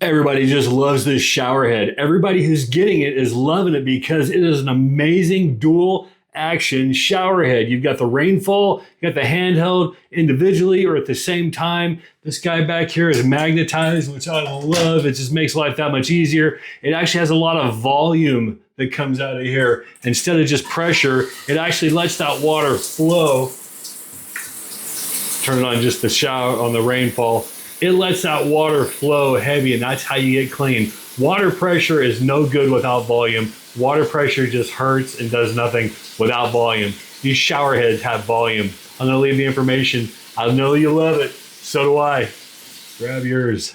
Everybody just loves this shower head. Everybody who's getting it is loving it because it is an amazing dual action shower head. You've got the rainfall, you got the handheld individually or at the same time. This guy back here is magnetized, which I love. It just makes life that much easier. It actually has a lot of volume that comes out of here. Instead of just pressure, it actually lets that water flow. Turn it on just the shower, on the rainfall. It lets that water flow heavy, and that's how you get clean. Water pressure is no good without volume. Water pressure just hurts and does nothing without volume. These shower heads have volume. I'm gonna leave the information. I know you love it. So do I. Grab yours.